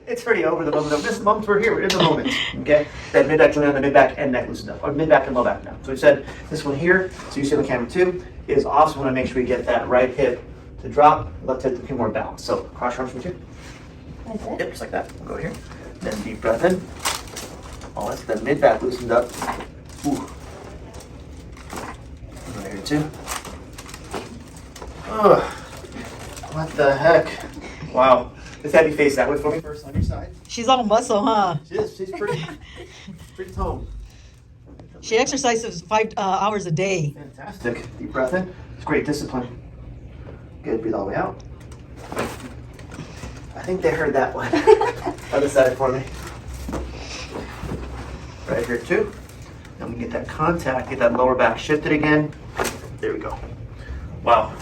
It's already over the moment. This moment we're here. We're in the moment. Okay. That mid back, Juliana, the mid back and neck loosened up, or mid back and low back now. So we said this one here. So you see on the camera too is also want to make sure we get that right hip to drop, left hip to be more balanced. So cross your arms from you. That's it? Yep, just like that. We'll go here. Then deep breath in. Oh, that's the mid back loosened up. Ooh. Right here too. Ugh. What the heck? Wow. Let's have you face that way for me first on your side. She's all muscle, huh? She is. She's pretty toned. She exercises 5 hours a day. Fantastic. Deep breath in. It's great discipline. Good. Breathe all the way out. I think they heard that one. Other side for me. Right here too. Then we get that contact, get that lower back shifted again. There we go. Wow.